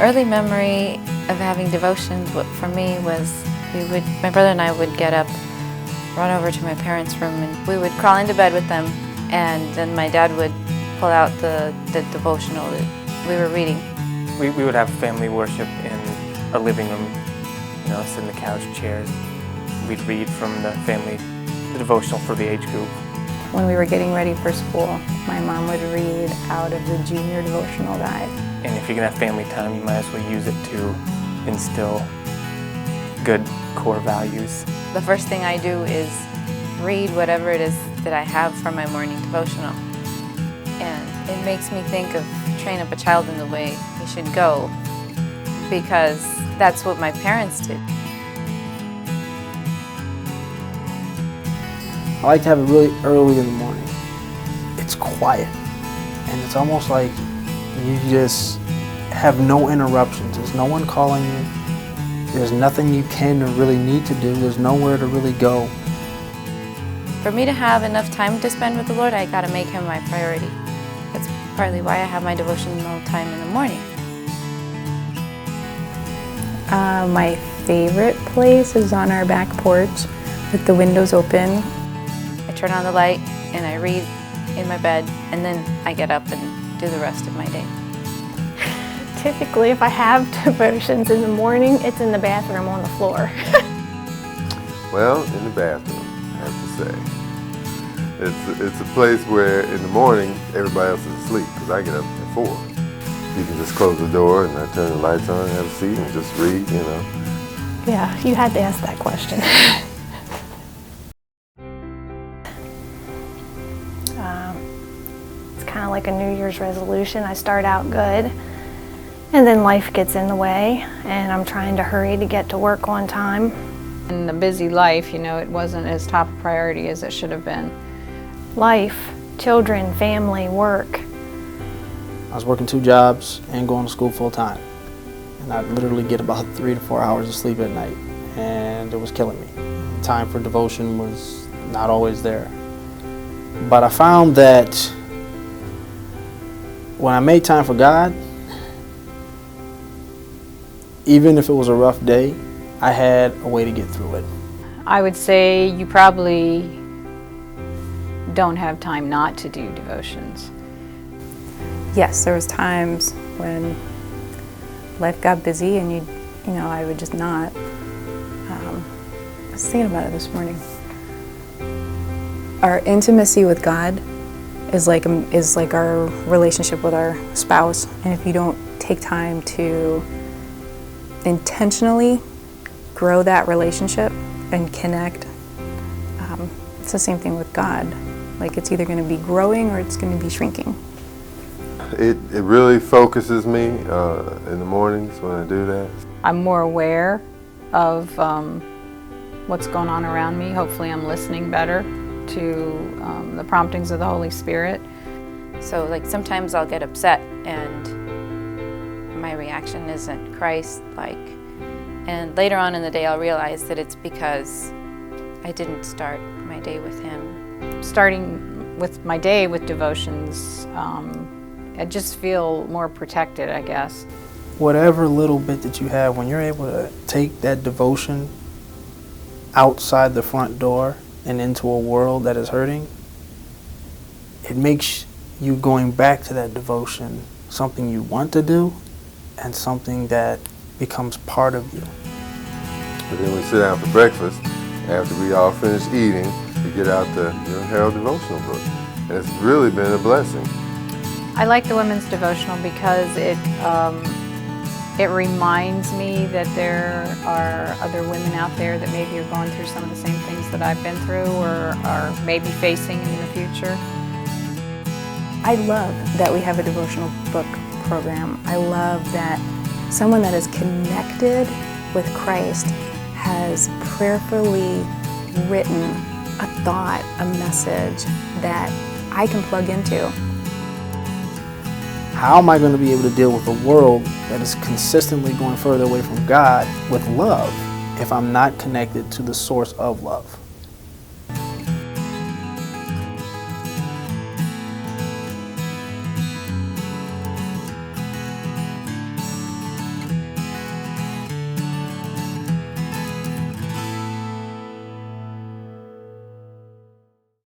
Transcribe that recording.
Early memory of having devotions for me was my brother and I would get up, run over to my parents' room, and we would crawl into bed with them, and then my dad would pull out the devotional that we were reading. We would have family worship in a living room, sit in the couch chairs. We'd read from the devotional for the age group. When we were getting ready for school, my mom would read out of the junior devotional guide. And if you're going to have family time, you might as well use it to instill good core values. The first thing I do is read whatever it is that I have for my morning devotional. And it makes me think of train up a child in the way he should go, because that's what my parents did. I like to have it really early in the morning. It's quiet, and it's almost like you just have no interruptions. There's no one calling you. There's nothing you can or really need to do. There's nowhere to really go. For me to have enough time to spend with the Lord, I got to make Him my priority. That's partly why I have my devotional time in the morning. My favorite place is on our back porch with the windows open. I turn on the light and I read in my bed, and then I get up and do the rest of my day. Typically, if I have devotions in the morning, it's in the bathroom on the floor. Well, in the bathroom, I have to say. It's a place where in the morning, everybody else is asleep, because I get up at 4. You can just close the door and I turn the lights on and have a seat and just read, Yeah, you had to ask that question. It's kind of like a New Year's resolution. I start out good, and then life gets in the way, and I'm trying to hurry to get to work on time. In the busy life, it wasn't as top priority as it should have been. Life, children, family, work. I was working 2 jobs and going to school full time. And I'd literally get about 3 to 4 hours of sleep at night, and it was killing me. Time for devotion was not always there. But I found that when I made time for God, even if it was a rough day, I had a way to get through it. I would say you probably don't have time not to do devotions. Yes, there was times when life got busy and I would just not. I was thinking about it this morning. Our intimacy with God is like our relationship with our spouse, and if you don't take time to intentionally grow that relationship and connect, it's the same thing with God. Like, it's either going to be growing or it's going to be shrinking. It really focuses me in the mornings when I do that. I'm more aware of what's going on around me. Hopefully I'm listening better to the promptings of the Holy Spirit. So sometimes I'll get upset and my reaction isn't Christ-like. And later on in the day I'll realize that it's because I didn't start my day with Him. Starting with my day with devotions, I just feel more protected, I guess. Whatever little bit that you have, when you're able to take that devotion outside the front door and into a world that is hurting, it makes you going back to that devotion something you want to do and something that becomes part of you. But then we sit down for breakfast. After we all finish eating, we get out the Herald devotional book. And it's really been a blessing. I like the women's devotional because it reminds me that there are other women out there that maybe are going through some of the same things that I've been through or are maybe facing in the future. I love that we have a devotional book program. I love that someone that is connected with Christ has prayerfully written a thought, a message that I can plug into. How am I going to be able to deal with a world that is consistently going further away from God with love if I'm not connected to the source of love?